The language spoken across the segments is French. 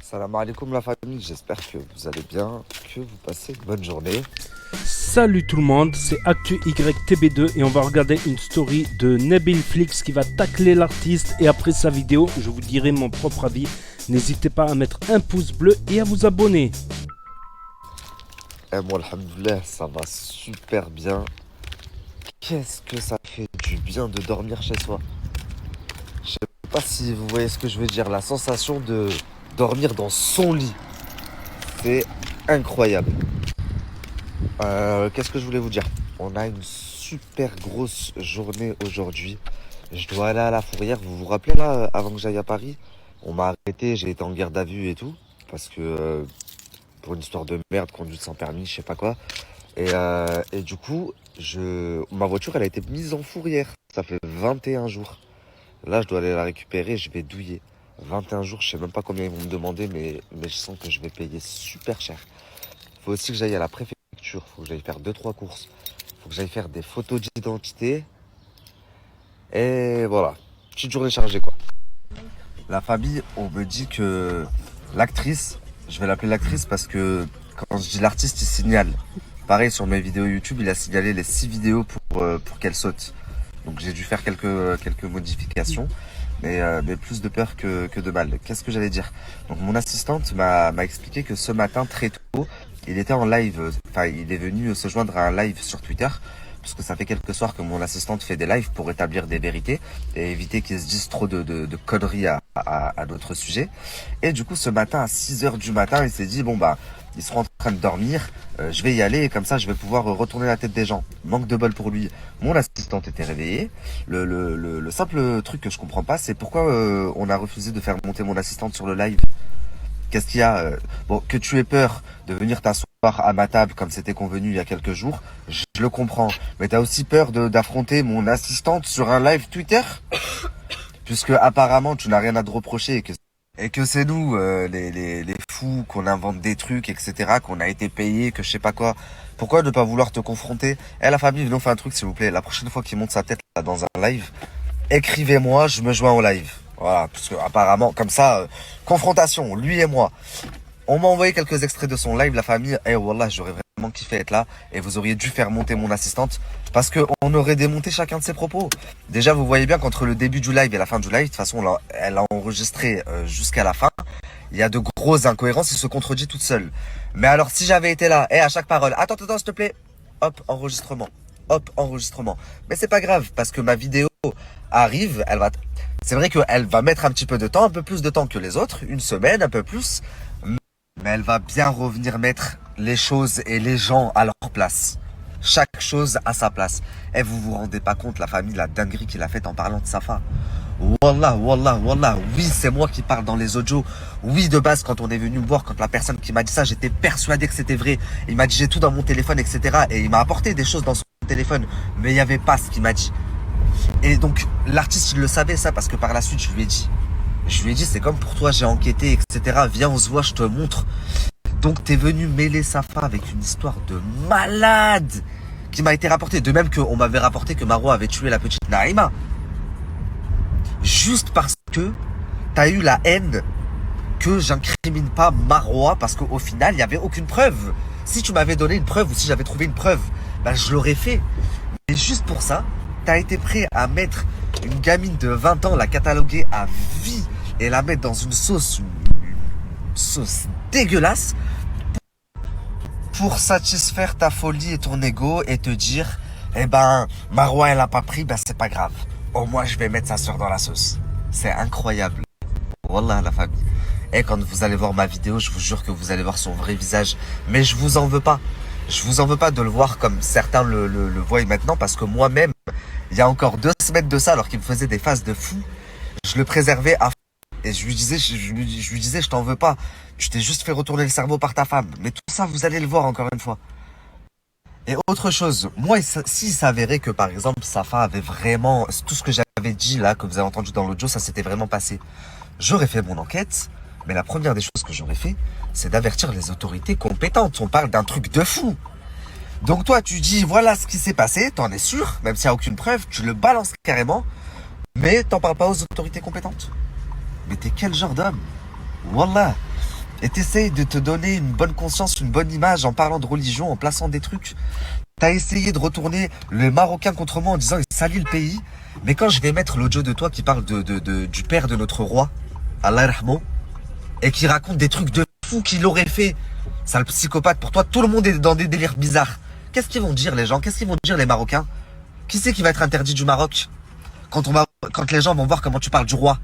Salam alaikum la famille, j'espère que vous allez bien, que vous passez une bonne journée. Salut tout le monde, c'est ActuYTB2 et on va regarder une story de Nabil Flix qui va tacler l'artiste et après sa vidéo, je vous dirai mon propre avis. N'hésitez pas à mettre un pouce bleu et à vous abonner. Et moi, alhamdoulilah, ça va super bien. Qu'est-ce que ça fait du bien de dormir chez soi. Je sais pas si vous voyez ce que je veux dire, la sensation de dormir dans son lit. C'est incroyable. Qu'est-ce que je voulais vous dire? On a une super grosse journée aujourd'hui. Je dois aller à la fourrière. Vous vous rappelez là, avant que j'aille à Paris, on m'a arrêté, j'ai été en garde à vue et tout. Parce que pour une histoire de merde, conduite sans permis, je sais pas quoi. Et du coup, ma voiture, elle a été mise en fourrière. Ça fait 21 jours. Là, je dois aller la récupérer, je vais douiller. 21 jours, je sais même pas combien ils vont me demander, mais je sens que je vais payer super cher. Faut aussi que j'aille à la préfecture, faut que j'aille faire 2-3 courses. Faut que j'aille faire des photos d'identité. Et voilà, petite journée chargée quoi. La famille, on me dit que l'actrice, je vais l'appeler l'actrice parce que quand je dis l'artiste, il signale. Pareil sur mes vidéos YouTube, il a signalé les 6 vidéos pour qu'elle saute. Donc j'ai dû faire quelques modifications, mais plus de peur que de mal. Qu'est-ce que j'allais dire? Donc mon assistante m'a expliqué que ce matin très tôt, il était en live, enfin il est venu se joindre à un live sur Twitter, puisque ça fait quelques soirs que mon assistante fait des lives pour établir des vérités et éviter qu'ils se disent trop de conneries à notre sujet. Et du coup ce matin à 6h du matin, il s'est dit bon bah ils seront en train de dormir, je vais y aller et comme ça je vais pouvoir retourner la tête des gens. Manque de bol pour lui, mon assistante était réveillée. Le simple truc que je comprends pas, c'est pourquoi on a refusé de faire monter mon assistante sur le live. Qu'est-ce qu'il y a Bon, que tu aies peur de venir t'asseoir à ma table comme c'était convenu il y a quelques jours, je le comprends. Mais t'as aussi peur d'affronter mon assistante sur un live Twitter, puisque apparemment tu n'as rien à te reprocher et que c'est nous, les fous, qu'on invente des trucs, etc., qu'on a été payés, que je sais pas quoi. Pourquoi ne pas vouloir te confronter? La famille, venons faire un truc, s'il vous plaît. La prochaine fois qu'il monte sa tête là, dans un live, écrivez-moi, je me joins au live. Voilà, parce que apparemment, comme ça, confrontation, lui et moi. On m'a envoyé quelques extraits de son live, la famille. Wallah, j'aurais vraiment kiffé être là. Et vous auriez dû faire monter mon assistante. Parce qu'on aurait démonté chacun de ses propos. Déjà, vous voyez bien qu'entre le début du live et la fin du live, de toute façon, elle a enregistré jusqu'à la fin. Il y a de grosses incohérences, il se contredit toute seule. Mais alors, si j'avais été là, à chaque parole, attends, s'il te plaît. Hop, enregistrement. Hop, enregistrement. Mais c'est pas grave, parce que ma vidéo arrive, c'est vrai qu'elle va mettre un petit peu de temps, un peu plus de temps que les autres, une semaine, un peu plus. Mais elle va bien revenir mettre les choses et les gens à leur place. Chaque chose à sa place. Et vous vous rendez pas compte, la famille, la dinguerie qu'il a faite en parlant de Safa. Wallah, wallah, wallah. Oui, c'est moi qui parle dans les audios. Oui, de base, quand on est venu me voir, quand la personne qui m'a dit ça, j'étais persuadé que c'était vrai. Il m'a dit j'ai tout dans mon téléphone, etc. Et il m'a apporté des choses dans son téléphone. Mais il n'y avait pas ce qu'il m'a dit. Et donc, l'artiste, il le savait ça, parce que par la suite, je lui ai dit. C'est comme pour toi, j'ai enquêté, etc. Viens, on se voit, je te montre. Donc, t'es venu mêler Safa avec une histoire de malade qui m'a été rapportée. De même qu'on m'avait rapporté que Marwa avait tué la petite Naïma. Juste parce que t'as eu la haine que j'incrimine pas Marwa, parce qu'au final, il n'y avait aucune preuve. Si tu m'avais donné une preuve ou si j'avais trouvé une preuve, bah, je l'aurais fait. Mais juste pour ça, t'as été prêt à mettre une gamine de 20 ans, la cataloguer à vie et la mettre dans une sauce dégueulasse pour satisfaire ta folie et ton ego et te dire Marwa elle a pas pris, c'est pas grave. Au moins je vais mettre sa soeur dans la sauce. C'est incroyable. Wallah la famille. Et quand vous allez voir ma vidéo, je vous jure que vous allez voir son vrai visage. Mais je vous en veux pas. Je vous en veux pas de le voir comme certains le voient maintenant, parce que moi-même, il y a encore 2 semaines de ça, alors qu'il me faisait des faces de fou, je le préservais à fond. Et je lui disais, je t'en veux pas. Tu t'es juste fait retourner le cerveau par ta femme. Mais tout ça, vous allez le voir encore une fois. Et autre chose, moi, s'il s'avérait que par exemple, Safa avait vraiment, tout ce que j'avais dit là, que vous avez entendu dans l'audio, ça s'était vraiment passé. J'aurais fait mon enquête, mais la première des choses que j'aurais fait, c'est d'avertir les autorités compétentes. On parle d'un truc de fou. Donc toi, tu dis, voilà ce qui s'est passé, t'en es sûr, même s'il n'y a aucune preuve, tu le balances carrément, mais t'en parles pas aux autorités compétentes. Mais t'es quel genre d'homme? Wallah. et t'essayes de te donner une bonne conscience, une bonne image en parlant de religion, en plaçant des trucs. T'as essayé de retourner les Marocains contre moi en disant il salit le pays. Mais quand je vais mettre l'audio de toi qui parle du père de notre roi, Allah yarhamou, et qui raconte des trucs de fou qu'il aurait fait, sale psychopathe, pour toi, tout le monde est dans des délires bizarres. Qu'est-ce qu'ils vont dire les gens? Qu'est-ce qu'ils vont dire les Marocains? Qui c'est qui va être interdit du Maroc quand les gens vont voir comment tu parles du roi?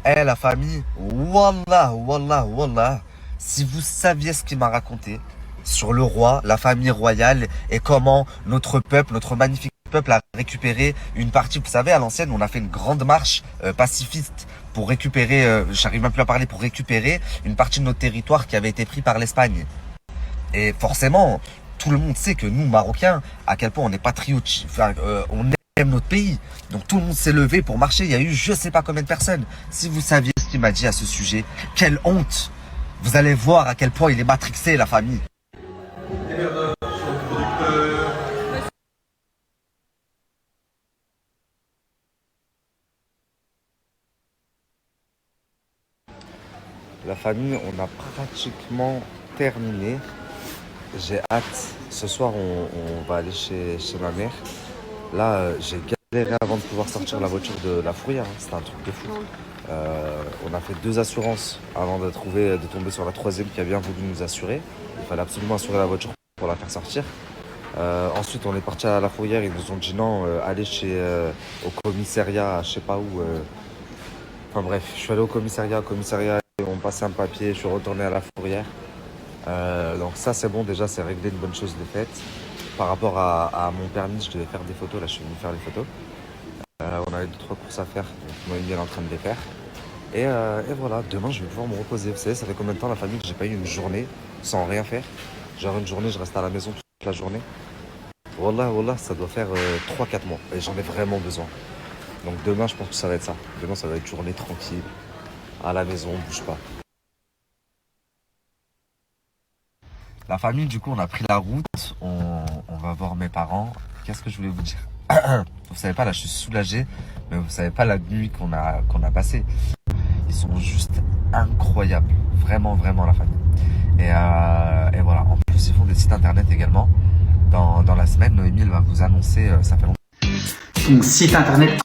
Eh la famille, wallah, wallah, wallah, si vous saviez ce qu'il m'a raconté sur le roi, la famille royale et comment notre peuple, notre magnifique peuple a récupéré une partie, vous savez, à l'ancienne, on a fait une grande marche pacifiste pour récupérer, j'arrive même plus à parler, pour récupérer une partie de notre territoire qui avait été pris par l'Espagne. Et forcément, tout le monde sait que nous, Marocains, à quel point on est patriotes, enfin, on aime notre pays. Donc tout le monde s'est levé pour marcher. Il y a eu je sais pas combien de personnes. Si vous saviez ce qu'il m'a dit à ce sujet, quelle honte. Vous allez voir à quel point il est matrixé, la famille. La famille, on a pratiquement terminé. J'ai hâte. Ce soir, on va aller chez ma mère. Là, j'ai galéré avant de pouvoir sortir la voiture de la fourrière. Hein. C'était un truc de fou. On a fait 2 assurances avant de tomber sur la troisième qui a bien voulu nous assurer. Il fallait absolument assurer la voiture pour la faire sortir. Ensuite, on est parti à la fourrière. Ils nous ont dit non, allez au commissariat, je sais pas où. Enfin bref, je suis allé au commissariat. Ils m'ont passé un papier. Je suis retourné à la fourrière. Donc ça, c'est bon. Déjà, c'est réglé, une bonne chose de faite. Par rapport à mon permis, je devais faire des photos. Là, je suis venu faire les photos. On avait 2-3 courses à faire. Donc, Noémie est en train de les faire. Et voilà, demain, je vais pouvoir me reposer. Vous savez, ça fait combien de temps, la famille, que j'ai pas eu une journée sans rien faire? Genre une journée, je reste à la maison toute la journée. Wallah, wallah, ça doit faire 3-4 mois. Et j'en ai vraiment besoin. Donc demain, je pense que ça va être ça. Demain, ça va être journée tranquille. À la maison, on bouge pas. La famille, du coup, on a pris la route. On va voir mes parents. Qu'est-ce que je voulais vous dire? Vous savez pas, là, je suis soulagé. Mais vous savez pas la nuit qu'on a passée. Ils sont juste incroyables. Vraiment, vraiment, la famille. Et voilà. En plus, ils font des sites internet également. Dans la semaine, Noémie, elle va vous annoncer, ça fait longtemps. Ton site internet.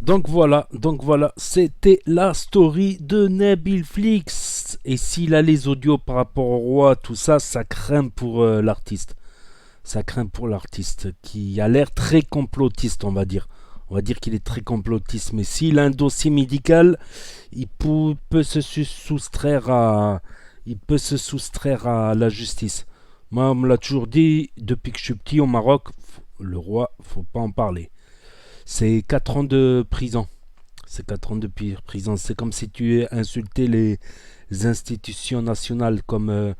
Donc voilà, c'était la story de Nabil Flix. Et s'il a les audios par rapport au roi, tout ça, ça craint pour l'artiste. Ça craint pour l'artiste qui a l'air très complotiste, on va dire. On va dire qu'il est très complotiste. Mais s'il a un dossier médical, il peut se soustraire à la justice. Moi, on me l'a toujours dit, depuis que je suis petit au Maroc, le roi, faut pas en parler. C'est 4 ans de prison. C'est 4 ans de prison. C'est comme si tu insultais les institutions nationales comme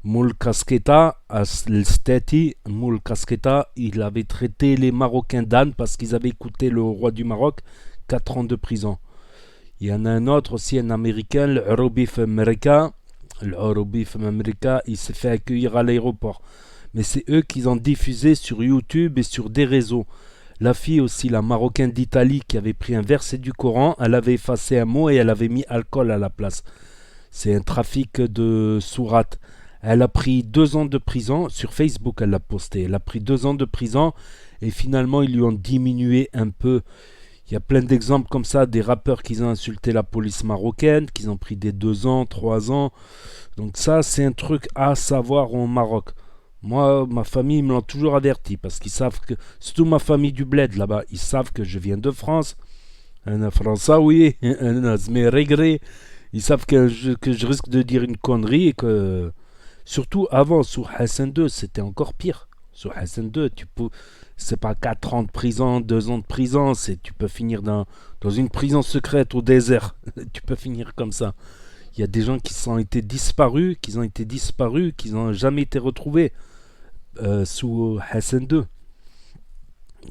Moul Kasketa, Steti. Moul Kasketa, il avait traité les Marocains d'âne parce qu'ils avaient écouté le roi du Maroc. 4 ans de prison. Il y en a un autre aussi, un Américain, le Arobif America. Le Arobif America, il s'est fait accueillir à l'aéroport. Mais c'est eux qui ont diffusé sur YouTube et sur des réseaux. La fille aussi, la Marocaine d'Italie, qui avait pris un verset du Coran, elle avait effacé un mot et elle avait mis alcool à la place. C'est un trafic de sourate. Elle a pris 2 ans de prison. Sur Facebook, elle l'a posté. Elle a pris 2 ans de prison et finalement, ils lui ont diminué un peu. Il y a plein d'exemples comme ça, des rappeurs qui ont insulté la police marocaine, qui ont pris des 2 ans, 3 ans. Donc ça, c'est un truc à savoir au Maroc. Moi, ma famille me l'a toujours averti parce qu'ils savent que, surtout ma famille du bled là-bas, ils savent que je viens de France. Un Français, oui, un Azmérégré. Ils savent que je risque de dire une connerie et que, surtout avant, sous Hassan II, c'était encore pire. Sous Hassan II, c'est pas 4 ans de prison, 2 ans de prison, tu peux finir dans une prison secrète au désert. Tu peux finir comme ça. Il y a des gens qui ont été disparus, qui n'ont jamais été retrouvés. Sous Hassan II.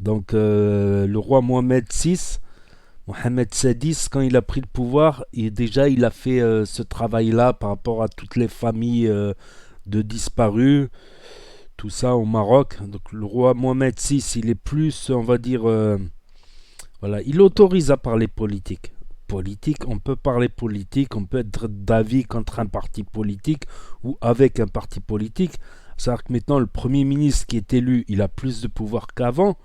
Donc le roi Mohamed VI, Mohamed Sadis, quand il a pris le pouvoir, il a fait ce travail-là par rapport à toutes les familles de disparus, tout ça au Maroc. Donc le roi Mohamed VI, il est plus, on va dire, voilà, il autorise à parler politique. politique, on peut parler politique, on peut être d'avis contre un parti politique ou avec un parti politique. C'est-à-dire que maintenant, le Premier ministre qui est élu, il a plus de pouvoir qu'avant.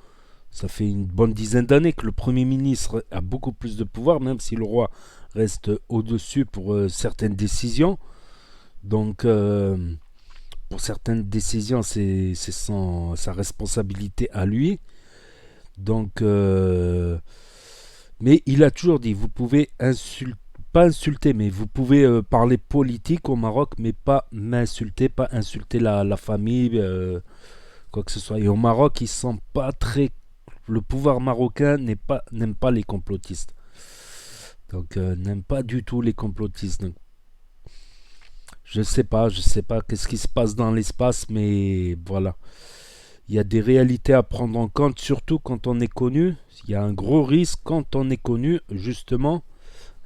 Ça fait une bonne dizaine d'années que le Premier ministre a beaucoup plus de pouvoir, même si le roi reste au-dessus pour certaines décisions. Donc, pour certaines décisions, c'est sa responsabilité à lui. Donc, mais il a toujours dit, vous pouvez pas insulter, mais vous pouvez parler politique au Maroc, mais pas m'insulter, pas insulter la famille, quoi que ce soit. Et au Maroc, ils sont pas très... Le pouvoir marocain n'aime pas les complotistes. Donc, n'aime pas du tout les complotistes. Donc, je sais pas qu'est-ce qui se passe dans l'espace, mais voilà. Il y a des réalités à prendre en compte, surtout quand on est connu. Il y a un gros risque quand on est connu, justement.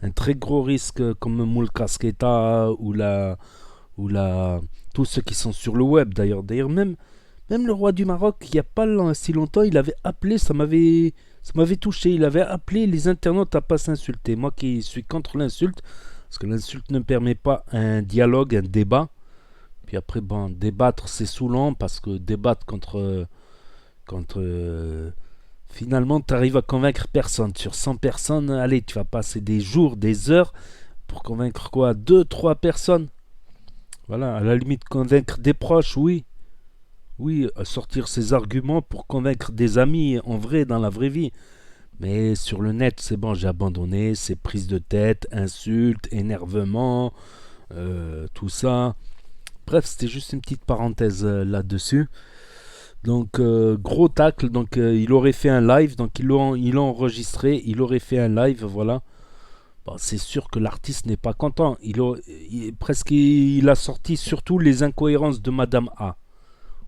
Un très gros risque comme Moul Casqueta ou tous ceux qui sont sur le web d'ailleurs. D'ailleurs, même le roi du Maroc, il n'y a pas si longtemps, il avait appelé, ça m'avait touché, il avait appelé les internautes à pas s'insulter. Moi qui suis contre l'insulte, parce que l'insulte ne permet pas un dialogue, un débat. Puis après, bon, débattre, c'est saoulant, parce que débattre contre finalement, tu arrives à convaincre personne. Sur 100 personnes, allez, tu vas passer des jours, des heures, pour convaincre quoi? 2, 3 personnes. Voilà, à la limite, convaincre des proches, oui. Oui, sortir ses arguments pour convaincre des amis, en vrai, dans la vraie vie. Mais sur le net, c'est bon, j'ai abandonné, c'est prise de tête, insultes, énervement, tout ça. Bref, c'était juste une petite parenthèse là-dessus. Donc, gros tacle, donc il aurait fait un live, donc il l'a enregistré, il aurait fait un live, voilà. Bon, c'est sûr que l'artiste n'est pas content. Il a sorti surtout les incohérences de Madame A,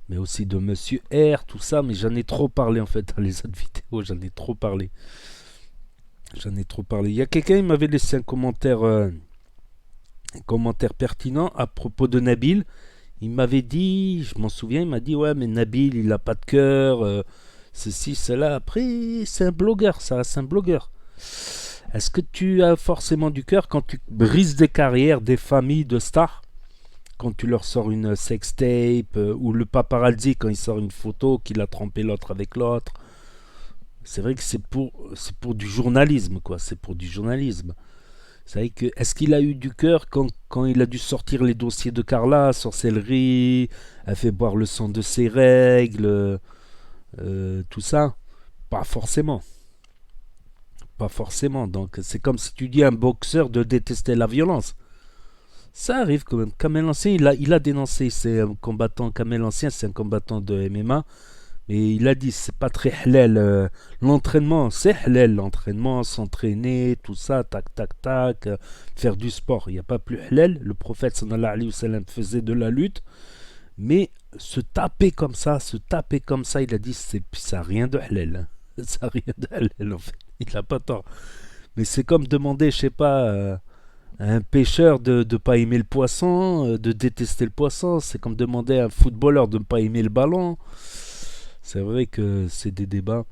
mais aussi de Monsieur R, tout ça, mais j'en ai trop parlé en fait dans les autres vidéos, j'en ai trop parlé. Il y a quelqu'un qui m'avait laissé un commentaire pertinent à propos de Nabil. Il m'avait dit, je m'en souviens, il m'a dit ouais mais Nabil il a pas de cœur, ceci, cela. Après c'est un blogueur, ça reste un blogueur. Est-ce que tu as forcément du cœur quand tu brises des carrières, des familles de stars? Quand tu leur sors une sextape, ou le paparazzi quand il sort une photo qu'il a trompé l'autre avec l'autre. C'est vrai que c'est pour du journalisme, quoi. C'est pour du journalisme. Vous savez que, est-ce qu'il a eu du cœur quand il a dû sortir les dossiers de Carla, sorcellerie, elle fait boire le sang de ses règles, tout ça? Pas forcément. Pas forcément. Donc c'est comme si tu dis à un boxeur de détester la violence. Ça arrive quand même. Kamel Ancien, il a dénoncé. C'est un combattant. Kamel Ancien, c'est un combattant de MMA. Mais il a dit, c'est pas très halal. L'entraînement, c'est halal. L'entraînement, s'entraîner, tout ça, tac, tac, tac. Faire du sport. Il n'y a pas plus halal. Le prophète, sallallahu alayhi wa sallam, faisait de la lutte. Mais se taper comme ça, il a dit, ça n'a rien de halal. Ça n'a rien de halal, en fait. Il n'a pas tort. Mais c'est comme demander, je sais pas... un pêcheur de ne pas aimer le poisson, de détester le poisson, c'est comme demander à un footballeur de ne pas aimer le ballon. C'est vrai que c'est des débats.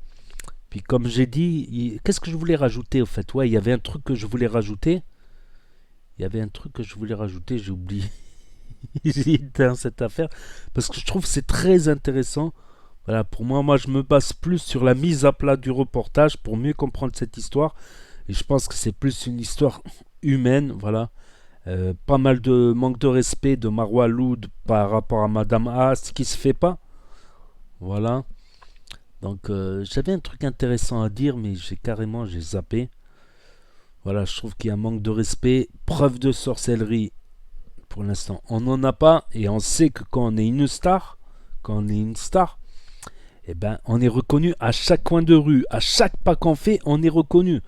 Puis comme j'ai dit, qu'est-ce que je voulais rajouter au fait? Ouais, il y avait un truc que je voulais rajouter. J'ai oublié. J'ai éteint cette affaire. Parce que je trouve que c'est très intéressant. Voilà, pour moi, je me base plus sur la mise à plat du reportage pour mieux comprendre cette histoire. Et je pense que c'est plus une histoire humaine, voilà. Pas mal de manque de respect de Marwa Loud par rapport à Madame A, ce qui se fait pas. Voilà. Donc j'avais un truc intéressant à dire, mais j'ai zappé. Voilà, je trouve qu'il y a un manque de respect. Preuve de sorcellerie, pour l'instant, on n'en a pas. Et on sait que quand on est une star, eh ben, on est reconnu à chaque coin de rue. À chaque pas qu'on fait, on est reconnu.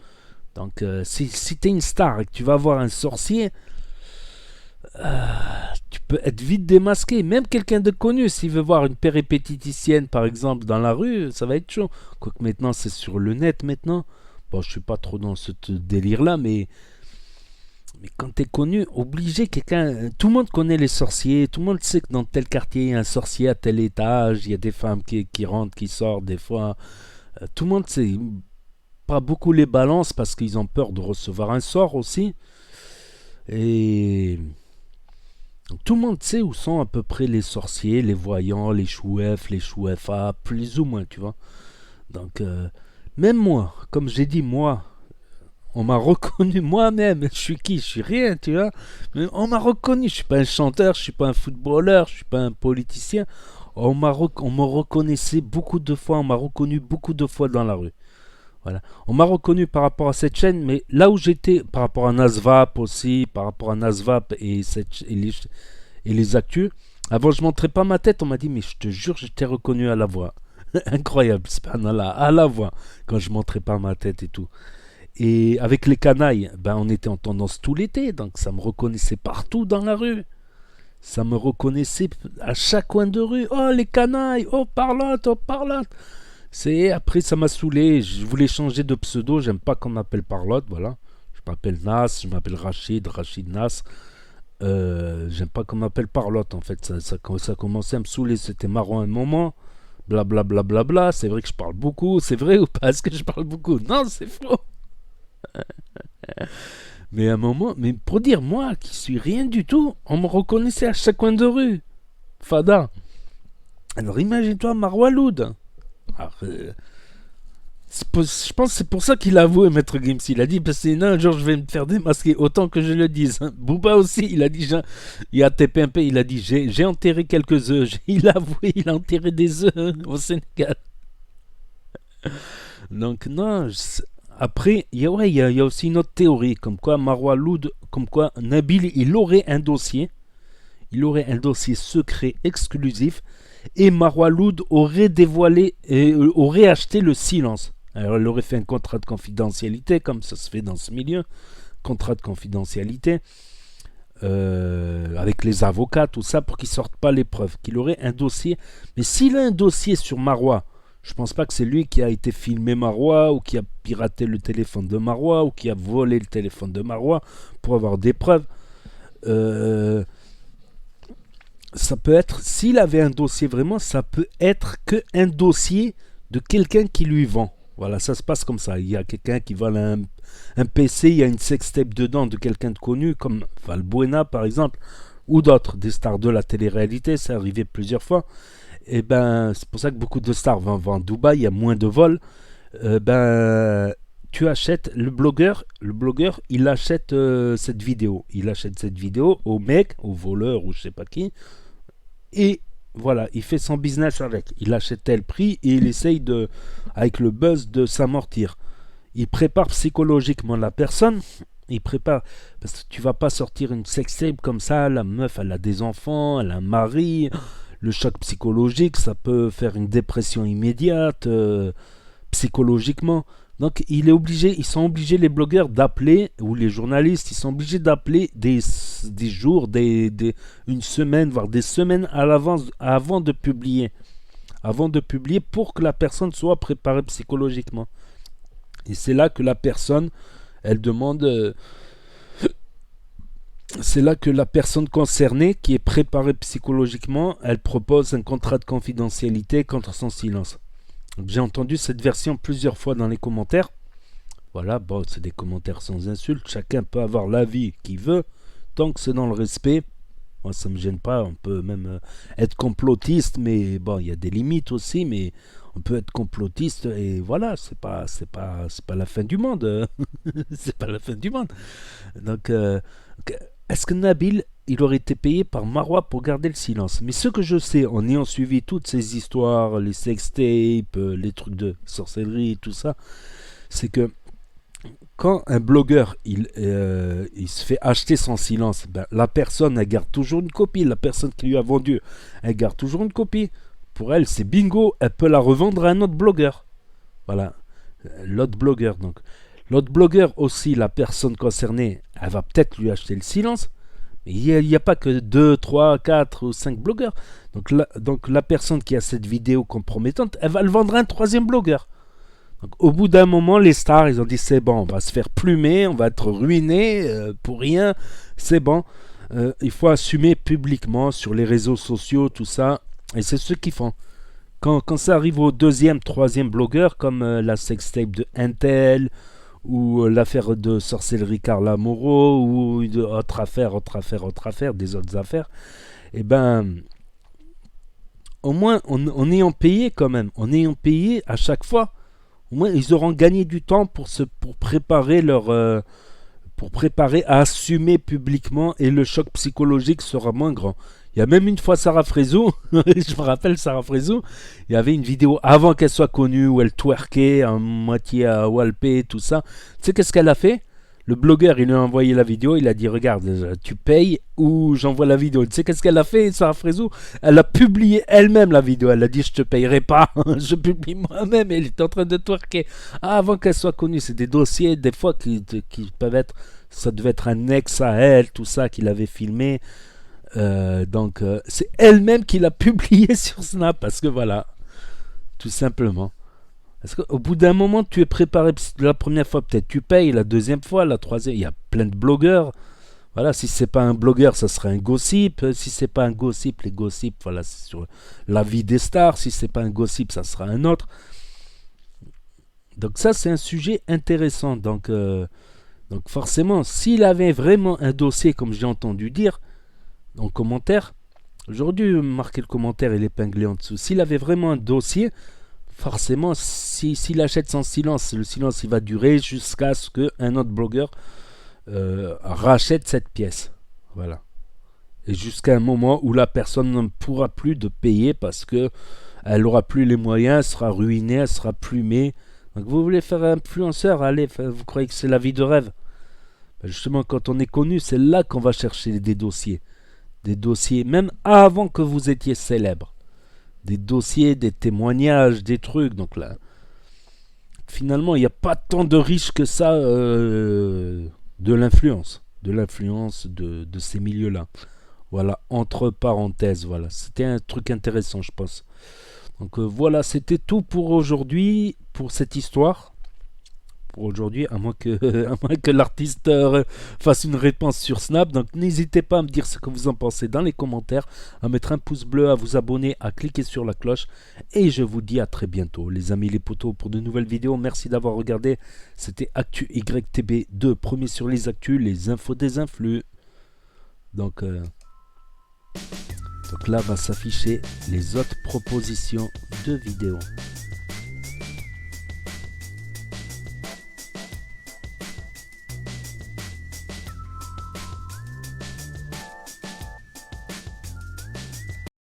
Donc, si tu es une star et que tu vas voir un sorcier, tu peux être vite démasqué. Même quelqu'un de connu, s'il veut voir une péripatéticienne, par exemple, dans la rue, ça va être chaud. Quoique maintenant, c'est sur le net, maintenant. Bon, je suis pas trop dans ce délire-là, mais quand tu es connu, obligé, quelqu'un... Tout le monde connaît les sorciers, tout le monde sait que dans tel quartier, il y a un sorcier à tel étage, il y a des femmes qui rentrent, qui sortent, des fois... tout le monde sait... pas beaucoup les balances parce qu'ils ont peur de recevoir un sort aussi. Et donc, tout le monde sait où sont à peu près les sorciers, les voyants, les chouefs, les chouefas, plus ou moins, tu vois. Donc, même moi, comme j'ai dit, moi, on m'a reconnu moi-même. Je suis qui? Je suis rien, tu vois. Mais on m'a reconnu. Je suis pas un chanteur, je suis pas un footballeur, je suis pas un politicien. On me reconnaissait beaucoup de fois, on m'a reconnu beaucoup de fois dans la rue. Voilà. On m'a reconnu par rapport à cette chaîne, mais là où j'étais, par rapport à Nasvap aussi, par rapport à Nasvap et les actus, avant je montrais pas ma tête, on m'a dit, mais je te jure, je t'ai reconnu à la voix. Incroyable, subhanallah, à la voix, quand je montrais pas ma tête et tout. Et avec les canailles, ben on était en tendance tout l'été, donc ça me reconnaissait partout dans la rue. Ça me reconnaissait à chaque coin de rue. Oh les canailles, oh Parlotte, oh Parlotte. C'est après ça m'a saoulé. Je voulais changer de pseudo. J'aime pas qu'on m'appelle Parlotte, voilà. Je m'appelle Nas, je m'appelle Rachid, Rachid Nas. J'aime pas qu'on m'appelle Parlotte en fait. Ça commençait à me saouler. C'était marrant un moment. Blablabla. Bla, bla, bla, bla. C'est vrai que je parle beaucoup. C'est vrai ou pas? Est-ce que je parle beaucoup? Non, c'est faux. Mais à un moment, mais pour dire moi qui suis rien du tout, on me reconnaissait à chaque coin de rue. Fada. Alors imagine-toi Marwaloud. Je pense que c'est pour ça qu'il a avoué, Maître Gims. Il a dit, parce que sinon un jour je vais me faire démasquer, autant que je le dise. Booba aussi, il a dit, il y a TPMP, il a dit, j'ai enterré quelques œufs. Il a avoué, il a enterré des œufs au Sénégal. Donc non, après, il y a aussi une autre théorie, comme quoi Marwa Loud, comme quoi Nabil, il aurait un dossier secret exclusif, et Marwa Loud aurait dévoilé, aurait acheté le silence. Alors elle aurait fait un contrat de confidentialité, comme ça se fait dans ce milieu, contrat de confidentialité, avec les avocats, tout ça, pour qu'ils sortent pas les preuves, qu'il aurait un dossier. Mais s'il a un dossier sur Marwa, je pense pas que c'est lui qui a été filmé Marwa, ou qui a piraté le téléphone de Marwa, ou qui a volé le téléphone de Marwa pour avoir des preuves. Ça peut être, s'il avait un dossier vraiment, ça peut être qu'un dossier de quelqu'un qui lui vend. Voilà, ça se passe comme ça. Il y a quelqu'un qui vend un PC, il y a une sextape dedans de quelqu'un de connu, comme Valbuena par exemple, ou d'autres, des stars de la télé-réalité, c'est arrivé plusieurs fois. Et ben, c'est pour ça que beaucoup de stars vont à Dubaï, il y a moins de vols. Tu achètes, le blogueur, il achète cette vidéo. Il achète cette vidéo au mec, au voleur ou je sais pas qui. Et voilà, il fait son business avec. Il achète tel prix et il essaye avec le buzz de s'amortir. Il prépare psychologiquement la personne. Il prépare, parce que tu vas pas sortir une sextape comme ça. La meuf, elle a des enfants, elle a un mari. Le choc psychologique, ça peut faire une dépression immédiate psychologiquement. Donc ils sont obligés les blogueurs d'appeler, ou les journalistes, ils sont obligés d'appeler des jours, une semaine, voire des semaines à l'avance, avant de publier pour que la personne soit préparée psychologiquement. Et c'est là que la personne, elle demande, c'est là que la personne concernée, qui est préparée psychologiquement, elle propose un contrat de confidentialité contre son silence. J'ai entendu cette version plusieurs fois dans les commentaires. Voilà, bon, c'est des commentaires sans insultes. Chacun peut avoir l'avis qu'il veut, tant que c'est dans le respect. Moi, ça me gêne pas. On peut même être complotiste, mais bon, il y a des limites aussi. Mais on peut être complotiste et voilà, c'est pas la fin du monde. C'est pas la fin du monde. Donc, est-ce que Nabil, il aurait été payé par Marwa pour garder le silence? Mais ce que je sais, en ayant suivi toutes ces histoires, les sextapes, les trucs de sorcellerie, tout ça, c'est que quand un blogueur il se fait acheter son silence, ben, la personne, elle garde toujours une copie. La personne qui lui a vendu, elle garde toujours une copie. Pour elle, c'est bingo, elle peut la revendre à un autre blogueur. Voilà, l'autre blogueur donc. L'autre blogueur aussi, la personne concernée, elle va peut-être lui acheter le silence. Mais il n'y a pas que 2, 3, 4 ou 5 blogueurs. Donc la personne qui a cette vidéo compromettante, elle va le vendre à un troisième blogueur. Donc au bout d'un moment, les stars, ils ont dit c'est bon, on va se faire plumer, on va être ruiné pour rien, c'est bon. Il faut assumer publiquement sur les réseaux sociaux, tout ça. Et c'est ce qu'ils font. quand ça arrive au deuxième, troisième blogueur, comme la sextape de Intel, ou l'affaire de sorcellerie Carla Moreau, ou autre affaire, des autres affaires, et ben, au moins, en ayant payé quand même, en ayant payé à chaque fois, au moins ils auront gagné du temps pour préparer pour préparer à assumer publiquement, et le choc psychologique sera moins grand. Il y a même une fois Sarah Frézou, je me rappelle Sarah Frézou, il y avait une vidéo avant qu'elle soit connue où elle twerkait à moitié à Walpé, tout ça. Tu sais qu'est-ce qu'elle a fait? Le blogueur, il lui a envoyé la vidéo, il a dit regarde, tu payes ou j'envoie la vidéo. Tu sais qu'est-ce qu'elle a fait, Sarah Frézou? Elle a publié elle-même la vidéo, elle a dit je te payerai pas, je publie moi-même, elle est en train de twerker. Ah, avant qu'elle soit connue, c'est des dossiers des fois qui peuvent être, ça devait être un ex à elle, tout ça, qu'il avait filmé. Donc c'est elle-même qui l'a publié sur Snap, parce que voilà, tout simplement. Parce qu'au bout d'un moment, tu es préparé. La première fois, peut-être tu payes. La deuxième fois, la troisième, il y a plein de blogueurs. Voilà, si c'est pas un blogueur, ça serait un gossip. Si c'est pas un gossip, les gossips, voilà, c'est sur la vie des stars. Si c'est pas un gossip, ça sera un autre. Donc ça, c'est un sujet intéressant. Donc forcément, s'il avait vraiment un dossier, comme j'ai entendu dire en commentaire, j'aurais dû marquer le commentaire et l'épingler en dessous. S'il avait vraiment un dossier, forcément, s'il achète sans silence, le silence il va durer jusqu'à ce qu'un autre blogueur rachète cette pièce. Voilà. Et jusqu'à un moment où la personne ne pourra plus de payer parce que elle n'aura plus les moyens, elle sera ruinée, elle sera plumée. Donc vous voulez faire influenceur, allez, vous croyez que c'est la vie de rêve? Ben justement, quand on est connu, c'est là qu'on va chercher des dossiers. Des dossiers, même avant que vous étiez célèbre. Des dossiers, des témoignages, des trucs. Donc là, finalement, il n'y a pas tant de riches que ça de l'influence. De l'influence de ces milieux-là. Voilà, entre parenthèses, voilà. C'était un truc intéressant, je pense. Donc voilà, c'était tout pour aujourd'hui, pour cette histoire. Pour aujourd'hui, à moins que l'artiste fasse une réponse sur Snap. Donc n'hésitez pas à me dire ce que vous en pensez dans les commentaires, à mettre un pouce bleu, à vous abonner, à cliquer sur la cloche. Et je vous dis à très bientôt, les amis les potos, pour de nouvelles vidéos. Merci d'avoir regardé. C'était Actu YTB2, premier sur les actus, les infos des influx. Donc là va s'afficher les autres propositions de vidéos.